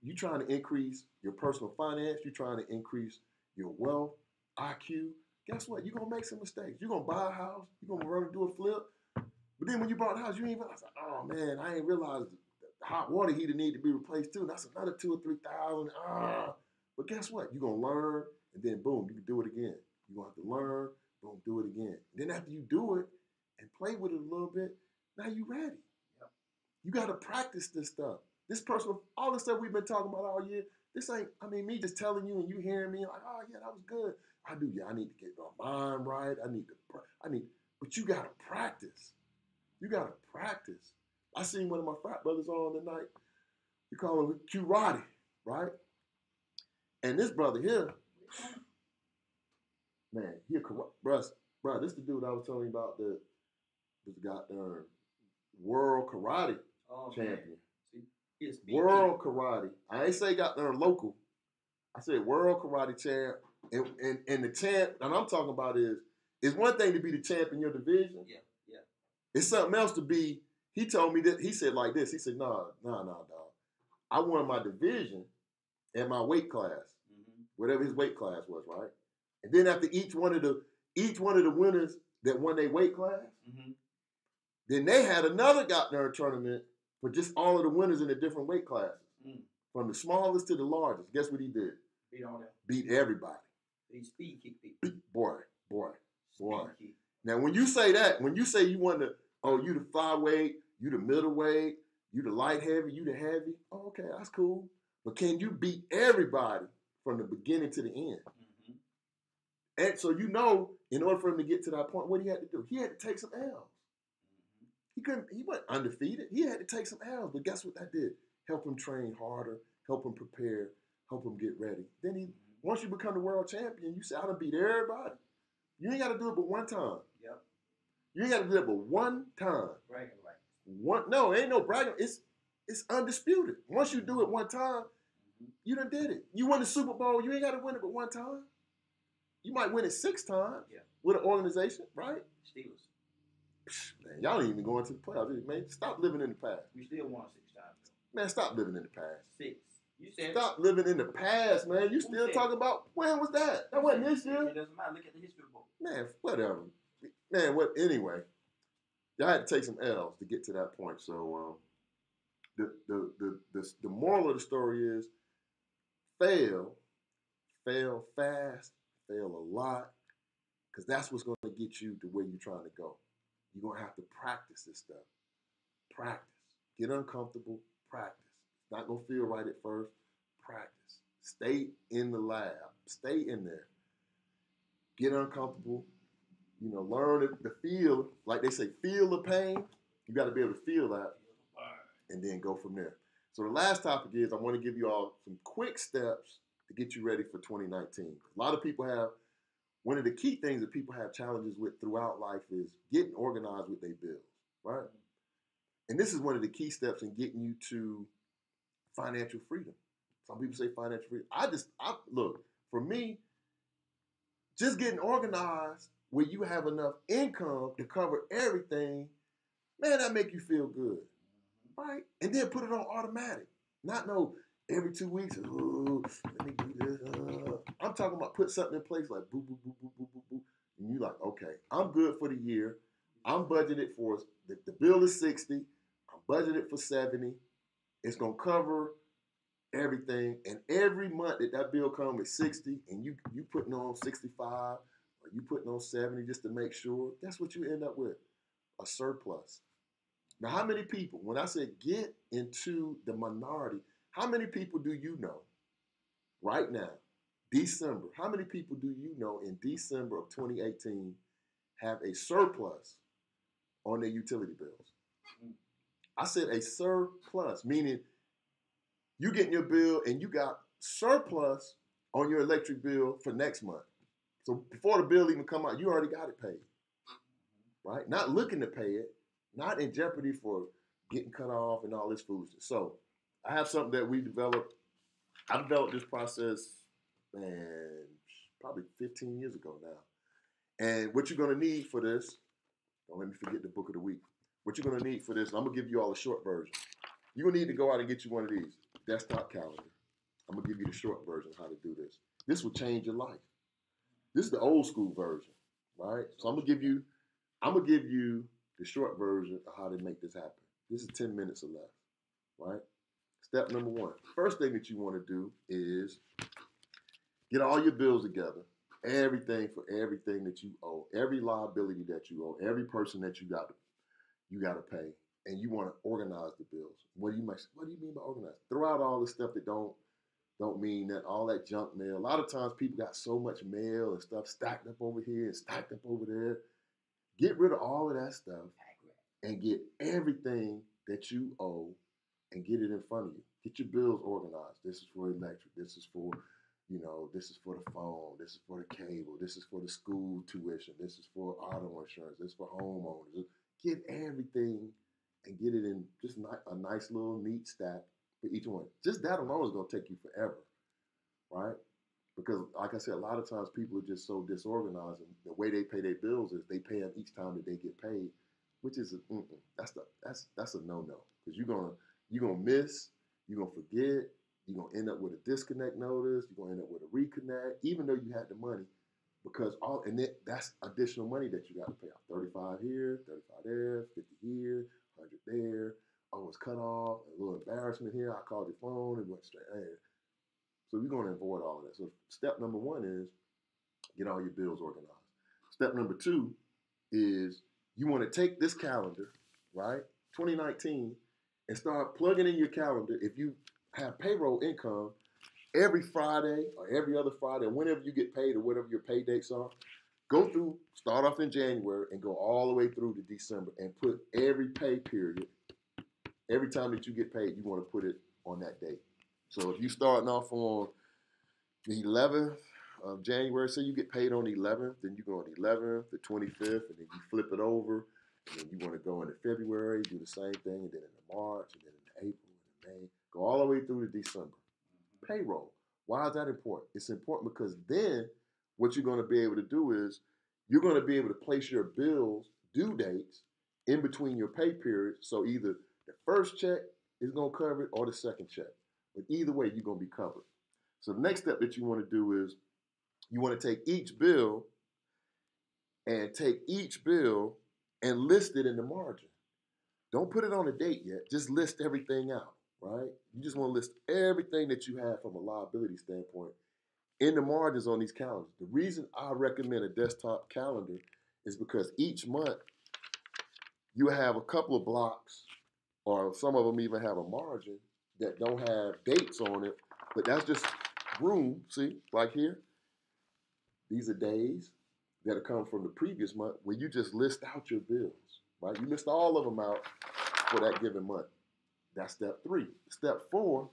you're trying to increase your personal finance. You're trying to increase your wealth. IQ, guess what? You're going to make some mistakes. You're going to buy a house. You're going to run and do a flip. But then when you bought the house, you ain't realize, oh, man, I ain't realized the hot water heater need to be replaced, too. That's another $2,000 or $3,000. But guess what? You're going to learn, and then, boom, you can do it again. You're going to have to learn, boom, do it again. And then after you do it and play with it a little bit, now you're ready. Yep. You got to practice this stuff. This person, all the stuff we've been talking about all year, this ain't, I mean, me just telling you and you hearing me like, oh, yeah, that was good. I do, yeah, I need to get my mind right. But you got to practice. You got to practice. I seen one of my frat brothers on tonight. We call him Q Roddy, right? And this brother here, man, he a bruh, this the dude I was telling you about that was goddamn world karate champion. See, World karate. I ain't say goddamn local. I said world karate champ. And the champ, and I'm talking about is one thing to be the champ in your division. Yeah. It's something else to be. He told me that, he said like this. He said, nah, dog. I won my division and my weight class, whatever his weight class was, right? And then after each one of the winners that won their weight class, then they had another goddamn tournament for just all of the winners in the different weight classes, from the smallest to the largest. Guess what he did? Beat all them. Beat everybody. He speed kick people. Boy. Speed kick. Now, when you say that, when you say you want to, oh, you the flyweight, you the middleweight, you the light heavy, you the heavy, oh, okay, that's cool. But can you beat everybody from the beginning to the end? And so you know, in order for him to get to that point, what he had to do? He had to take some L's. He wasn't undefeated. He had to take some L's. But guess what that did? Help him train harder, help him prepare, help him get ready. Then once you become the world champion, you say, I done beat everybody. You ain't got to do it but one time. Yep. You ain't got to do it but one time. Bragging rights. No, ain't no bragging. It's undisputed. Once you do it one time, you done did it. You win the Super Bowl, you ain't got to win it but one time. You might win it 6 times with an organization, right? Steelers. Man, y'all ain't even going to the playoffs. Man, stop living in the past. We still won 6 times. Man, stop living in the past. 6. You said stop living in the past, man. You still talking about, when was that? That wasn't this year. It doesn't matter. Look at the history book. Man, whatever. Man, anyway, y'all had to take some L's to get to that point. So the moral of the story is fail fast, fail a lot, because that's what's going to get you to where you're trying to go. You're going to have to practice this stuff. Practice. Get uncomfortable. Practice. It's not going to feel right at first. Practice. Stay in the lab. Stay in there. Get uncomfortable. Learn the feel. Like they say, feel the pain. You got to be able to feel that and then go from there. So the last topic is I want to give you all some quick steps to get you ready for 2019. A lot of people have, one of the key things that people have challenges with throughout life is getting organized with their bills, right? And this is one of the key steps in getting you to financial freedom. Some people say financial freedom. Look, for me, just getting organized where you have enough income to cover everything, man, that make you feel good, right? And then put it on automatic. Not no every 2 weeks, oh, let me do this. I'm talking about put something in place like boo, boo, boo, boo, boo, boo, boo. And you like, okay, I'm good for the year. I'm budgeted for, the bill is 60. I'm budgeted for 70. It's going to cover everything. And every month that bill comes is 60 and you putting on 65 or you putting on 70 just to make sure, that's what you end up with, a surplus. Now, how many people, when I say get into the minority, how many people do you know right now, December, how many people do you know in December of 2018 have a surplus on their utility bills? I said a surplus, meaning you getting your bill and you got surplus on your electric bill for next month. So before the bill even come out, you already got it paid, right? Not looking to pay it, not in jeopardy for getting cut off and all this foolishness. So I have something that we developed. I developed this process, man, probably 15 years ago now. And what you're going to need for this, don't let me forget the book of the week. What you're going to need for this, and I'm going to give you all a short version. You're going to need to go out and get you one of these, desktop calendar. I'm going to give you the short version of how to do this. This will change your life. This is the old school version, right? So I'm gonna give you the short version of how to make this happen. This is 10 minutes or less, right? Step number 1. First thing that you want to do is get all your bills together, everything for everything that you owe, every liability that you owe, every person that you got to pay, and you want to organize the bills. What do you mean by organize? Throw out all the stuff that don't mean that, all that junk mail. A lot of times people got so much mail and stuff stacked up over here and stacked up over there. Get rid of all of that stuff and get everything that you owe and get it in front of you. Get your bills organized. This is for electric. This is for, this is for the phone. This is for the cable. This is for the school tuition. This is for auto insurance. This is for homeowners. Get everything and get it in just a nice little neat stack for each one. Just that alone is going to take you forever, right? Because, like I said, a lot of times people are just so disorganized, and the way they pay their bills is they pay them each time that they get paid, which is that's a no-no. Because you're gonna miss, you're gonna forget, you're gonna end up with a disconnect notice, you're gonna end up with a reconnect, even though you had the money, because that's additional money that you got to pay out. 35 here, 35 there, 50 here, 100 there. Oh, it's cut off. A little embarrassment here. I called your phone and went straight ahead. So we're going to avoid all of that. So step number 1 is get all your bills organized. Step number 2 is you want to take this calendar, right, 2019, and start plugging in your calendar. If you have payroll income, every Friday or every other Friday, whenever you get paid or whatever your pay dates are, start off in January and go all the way through to December and put every pay period, every time that you get paid, you want to put it on that date. So if you're starting off on the 11th of January, say you get paid on the 11th, then you go on the 11th, the 25th, and then you flip it over, and then you want to go into February, do the same thing, and then into March, and then into April, and May, go all the way through to December. Payroll. Why is that important? It's important because then what you're going to be able to do is you're going to be able to place your bills due dates in between your pay periods. So either the first check is going to cover it or the second check. But either way, you're going to be covered. So the next step that you want to do is you want to take each bill and list it in the margin. Don't put it on a date yet. Just list everything out, right? You just want to list everything that you have from a liability standpoint in the margins on these calendars. The reason I recommend a desktop calendar is because each month you have a couple of blocks, or some of them even have a margin that don't have dates on it, but that's just room. See, like here, these are days that are coming from the previous month where you just list out your bills, right? You list all of them out for that given month. That's step 3. Step 4,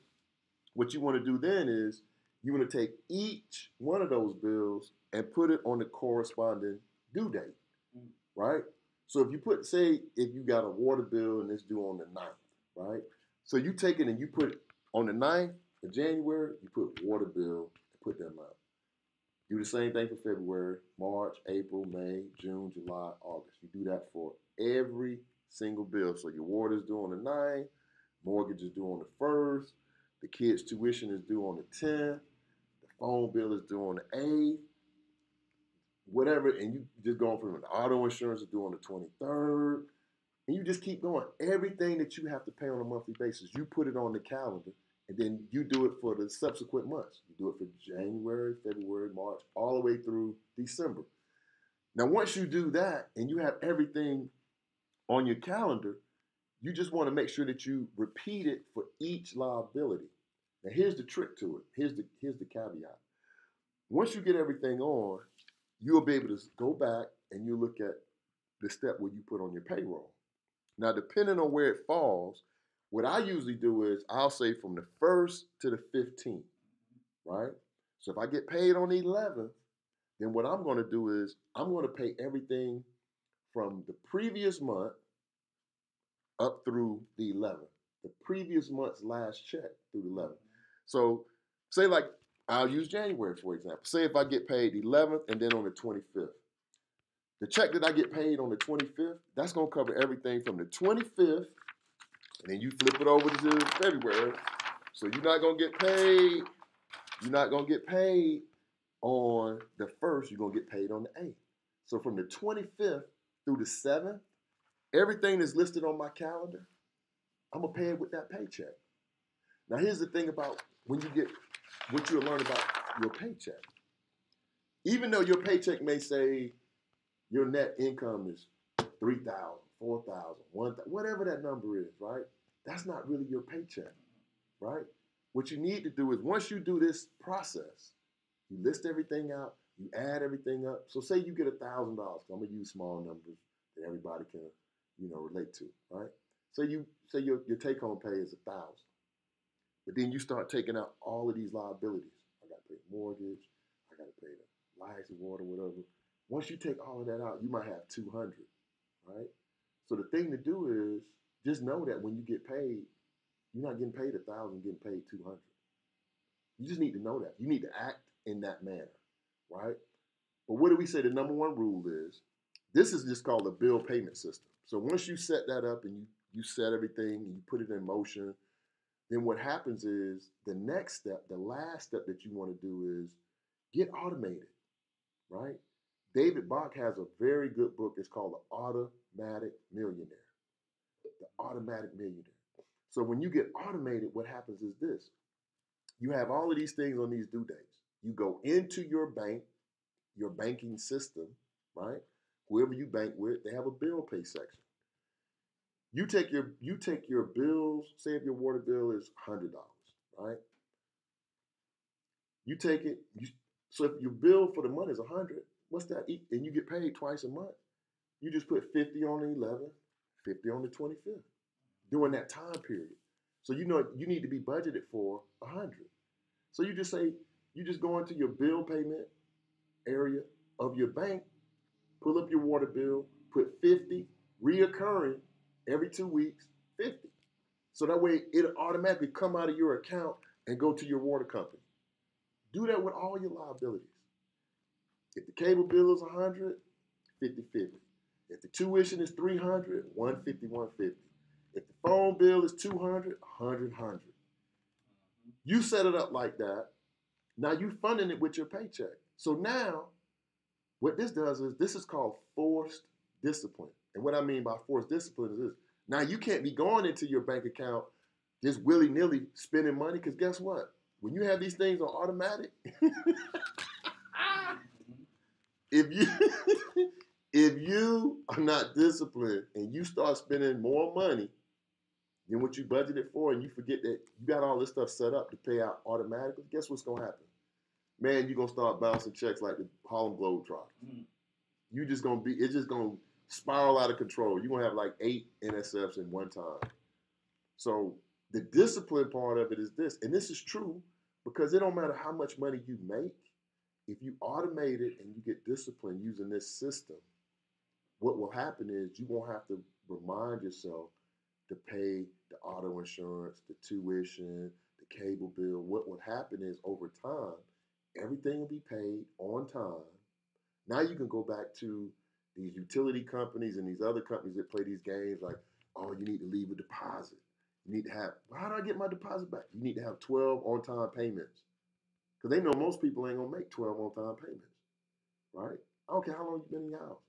what you want to do then is you want to take each one of those bills and put it on the corresponding due date, right? So if you say if you got a water bill and it's due on the 9th, right? So you take it and you put on the 9th of January, you put water bill and put them out. Do the same thing for February, March, April, May, June, July, August. You do that for every single bill. So your water is due on the 9th, mortgage is due on the 1st, the kids' tuition is due on the 10th, the phone bill is due on the 8th, whatever, and you just going from the auto insurance is due on the 23rd, and you just keep going. Everything that you have to pay on a monthly basis, you put it on the calendar, and then you do it for the subsequent months. You do it for January, February, March, all the way through December. Now, once you do that and you have everything on your calendar, you just want to make sure that you repeat it for each liability. Now, here's the trick to it. Here's the caveat. Once you get everything on, you'll be able to go back and you look at the step where you put on your payroll. Now, depending on where it falls, what I usually do is I'll say from the 1st to the 15th, right? So if I get paid on the 11th, then what I'm going to do is I'm going to pay everything from the previous month up through the 11th, the previous month's last check through the 11th. So say like I'll use January, for example. Say if I get paid the 11th and then on the 25th. The check that I get paid on the 25th, that's going to cover everything from the 25th, and then you flip it over to February. So you're not going to get paid on the 1st, you're going to get paid on the 8th. So from the 25th through the 7th, everything that's listed on my calendar, I'm going to pay it with that paycheck. Now, here's the thing about when you get what you'll learn about your paycheck. Even though your paycheck may say your net income is $3,000, $4,000, $1,000, whatever that number is, right? That's not really your paycheck, right? What you need to do is once you do this process, you list everything out, you add everything up. So say you get $1,000. I'm gonna use small numbers that everybody can, relate to, right? So you say your take-home pay is $1,000, but then you start taking out all of these liabilities. I gotta pay the mortgage, I gotta pay the lights and water, whatever. Once you take all of that out, you might have 200, right? So the thing to do is just know that when you get paid, you're not getting paid 1,000, getting paid 200. You just need to know that. You need to act in that manner, right? But what do we say the number one rule is? This is just called a bill payment system. So once you set that up and you set everything and you put it in motion, then what happens is the next step, the last step that you want to do is get automated, right? David Bach has a very good book. It's called The Automatic Millionaire. The Automatic Millionaire. So when you get automated, what happens is this. You have all of these things on these due dates. You go into your bank, your banking system, right? Whoever you bank with, they have a bill pay section. You take your bills, say if your water bill is $100, right? You take it, so if your bill for the month is $100, what's that? And you get paid twice a month. You just put 50 on the 11th, 50 on the 25th during that time period. So you need to be budgeted for 100. So you just go into your bill payment area of your bank, pull up your water bill, put 50, reoccurring every 2 weeks, 50. So that way it'll automatically come out of your account and go to your water company. Do that with all your liabilities. If the cable bill is 100, 50-50. If the tuition is 300, 150, 150. If the phone bill is 200, 100, 100. You set it up like that. Now you funding it with your paycheck. So now, what this does is this is called forced discipline. And what I mean by forced discipline is this. Now you can't be going into your bank account just willy-nilly spending money, because guess what? When you have these things on automatic, if you are not disciplined and you start spending more money than what you budgeted for, and you forget that you got all this stuff set up to pay out automatically, guess what's going to happen? Man, you're going to start bouncing checks like the Harlem Globetrotters. It's just going to spiral out of control. You're going to have like 8 NSFs in one time. So the discipline part of it is this, and this is true because it don't matter how much money you make. If you automate it and you get disciplined using this system, what will happen is you won't have to remind yourself to pay the auto insurance, the tuition, the cable bill. What would happen is over time, everything will be paid on time. Now you can go back to these utility companies and these other companies that play these games like, oh, you need to leave a deposit. You need to have, well, how do I get my deposit back? You need to have 12 on-time payments. Because they know most people ain't going to make 12 on-time payments, right? I don't care how long you've been in your house,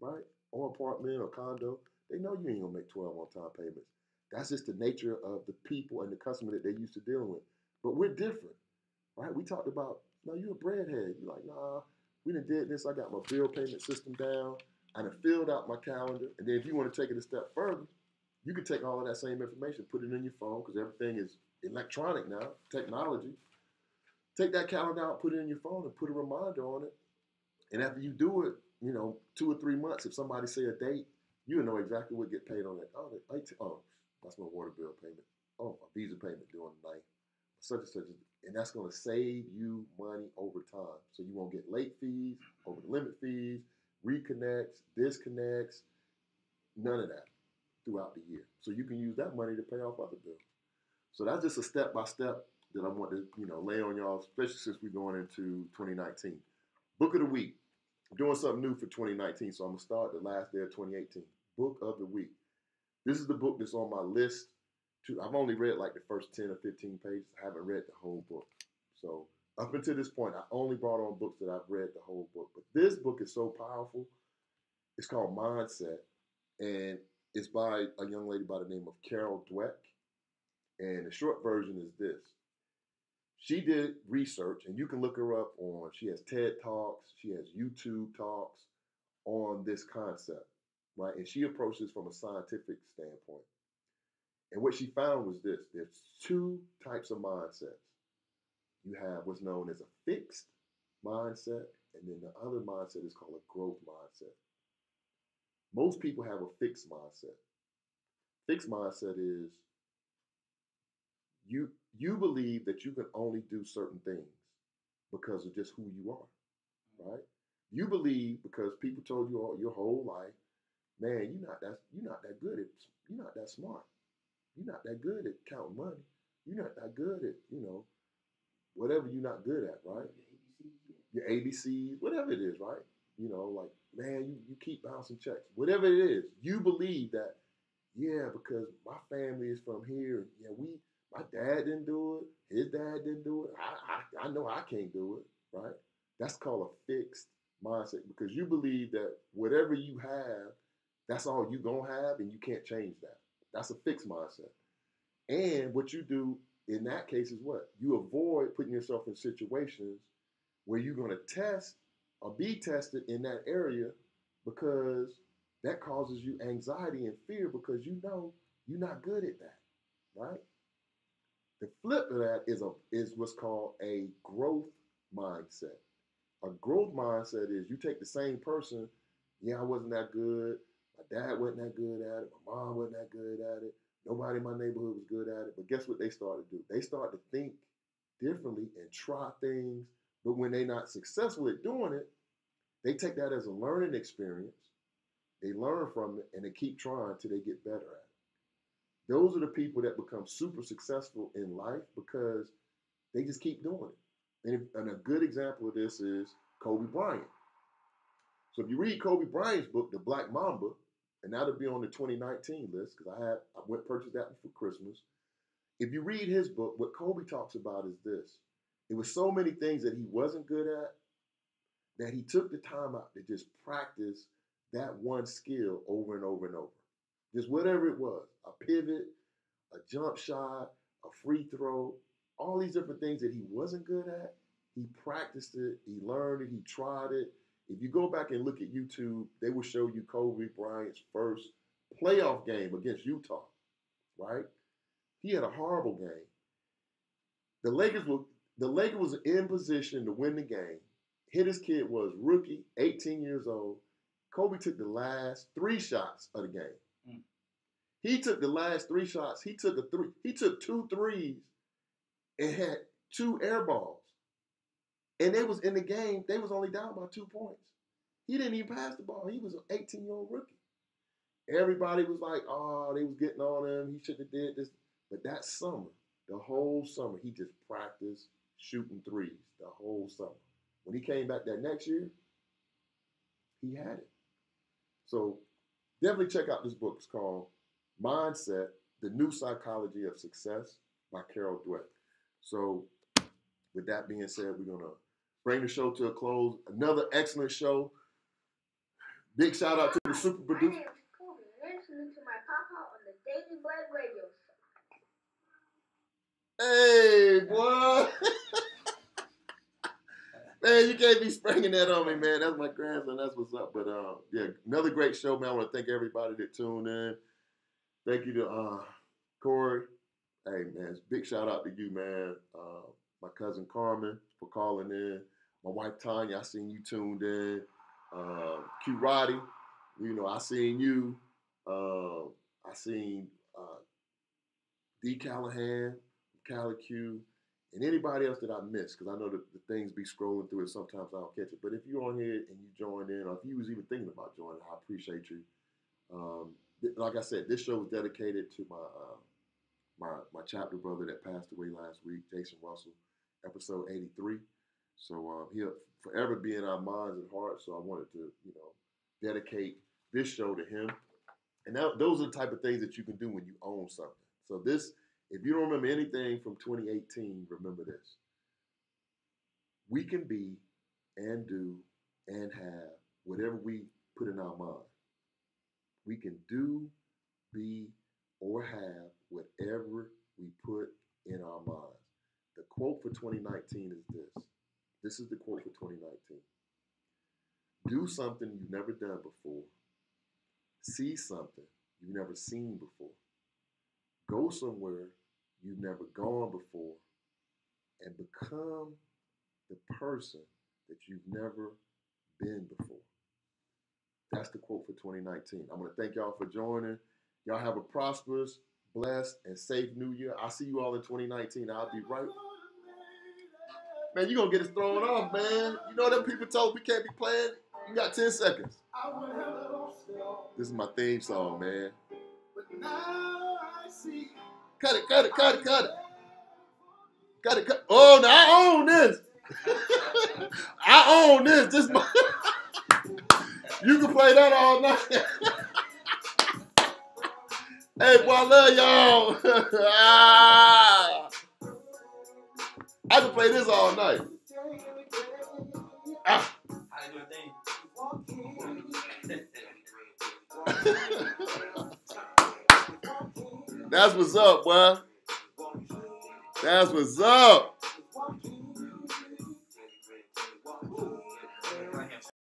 right? Or apartment or condo. They know you ain't going to make 12 on-time payments. That's just the nature of the people and the customer that they're used to dealing with. But we're different, right? We talked about, no, you're a breadhead. You're like, nah, we done did this. I got my bill payment system down. I done filled out my calendar. And then if you want to take it a step further, you can take all of that same information, put it in your phone, because everything is electronic now, technology. Take that calendar out, put it in your phone, and put a reminder on it. And after you do it, 2 or 3 months, if somebody say a date, you'll know exactly what get paid on that. Oh, that's my water bill payment. Oh, my visa payment due on the 9th. Such and such. And that's going to save you money over time. So you won't get late fees, over the limit fees, reconnects, disconnects, none of that throughout the year. So you can use that money to pay off other bills. So that's just a step-by-step that I want to, lay on y'all, especially since we're going into 2019. Book of the week. I'm doing something new for 2019, so I'm going to start the last day of 2018. Book of the week. This is the book that's on my list. I've only read like the first 10 or 15 pages. I haven't read the whole book. So Up until this point, I only brought on books that I've read the whole book. But this book is so powerful. It's called Mindset, and it's by a young lady by the name of Carol Dweck. And the short version is this. She did research, and you can look her up on, she has TED Talks, she has YouTube Talks on this concept, right? And she approaches from a scientific standpoint. And what she found was this. There's two types of mindsets. You have what's known as a fixed mindset, and then the other mindset is called a growth mindset. Most people have a fixed mindset. Fixed mindset is you believe that you can only do certain things because of just who you are, right? You believe because people told you all your whole life, man, you're not that good at, you're not that smart. You're not that good at counting money. You're not that good at, whatever you're not good at, right? Your ABCs, whatever it is, right? Like, man, you keep bouncing checks. Whatever it is, you believe that, yeah, because my family is from here. Yeah, my dad didn't do it. His dad didn't do it. I know I can't do it, right? That's called a fixed mindset because you believe that whatever you have, that's all you're going to have and you can't change that. That's a fixed mindset. And what you do in that case is what? You avoid putting yourself in situations where you're going to test or be tested in that area because that causes you anxiety and fear because you know you're not good at that, right? The flip of that is what's called a growth mindset. A growth mindset is you take the same person, yeah, I wasn't that good, my dad wasn't that good at it, my mom wasn't that good at it, nobody in my neighborhood was good at it, but guess what they start to do? They start to think differently and try things, but when they're not successful at doing it, they take that as a learning experience, they learn from it, and they keep trying until they get better at it. Those are the people that become super successful in life because they just keep doing it. And a good example of this is Kobe Bryant. So if you read Kobe Bryant's book, The Black Mamba, and that'll be on the 2019 list because I went purchased that for Christmas. If you read his book, what Kobe talks about is this. It was so many things that he wasn't good at that he took the time out to just practice that one skill over and over and over. Just whatever it was, a pivot, a jump shot, a free throw, all these different things that he wasn't good at, he practiced it, he learned it, he tried it. If you go back and look at YouTube, they will show you Kobe Bryant's first playoff game against Utah, right? He had a horrible game. The Lakers was in position to win the game. His kid was rookie, 18 years old. Kobe took the last 3 shots of the game. He took the last 3 shots. He took 2 threes and had 2 air balls. And they was in the game. They was only down by 2 points. He didn't even pass the ball. He was an 18-year-old rookie. Everybody was like, oh, they was getting on him. He should have did this. But that summer, the whole summer, he just practiced shooting threes the whole summer. When he came back that next year, he had it. So definitely check out this book. It's called Mindset, The New Psychology of Success by Carol Dweck. So with that being said, we're going to bring the show to a close. Another excellent show. Big shout out to the super producer. My name is Kobe. You're listening to my papa on the Daily Bread Radio Hey, Show. boy. Man, you can't be springing that on me, man. That's my grandson. That's what's up. But, yeah, another great show, man. I want to thank everybody that tuned in. Thank you to Corey. Hey, man, big shout out to you, man. My cousin Carmen for calling in. My wife Tanya, I seen you tuned in. Q Roddy, I seen you. I seen D Callahan, Cali Q, and anybody else that I missed, because I know that the things be scrolling through it. Sometimes I don't catch it. But if you're on here and you joined in, or if you was even thinking about joining, I appreciate you. Like I said, this show was dedicated to my chapter brother that passed away last week, Jason Russell, episode 83. So he'll forever be in our minds and hearts. So I wanted to, dedicate this show to him. And those are the type of things that you can do when you own something. So this, if you don't remember anything from 2018, remember this. we can be and do and have whatever we put in our mind. We can do, be, or have whatever we put in our minds. The quote for 2019 is this. This is the quote for 2019. Do something you've never done before. See something you've never seen before. Go somewhere you've never gone before. And become the person that you've never been before. That's the quote for 2019. I'm going to thank y'all for joining. Y'all have a prosperous, blessed, and safe new year. I'll see you all in 2019. I'll be right. Man, you're going to get us thrown off, man. You know them people told we can't be playing? You got 10 seconds. This is my theme song, man. Cut it, cut it, cut it, cut it. Cut it, cut. Oh, now I own this. I own this. This my. You can play that all night. Hey, boy, I love y'all. I can play this all night. Ah. How you do a thing? That's what's up, boy. That's what's up.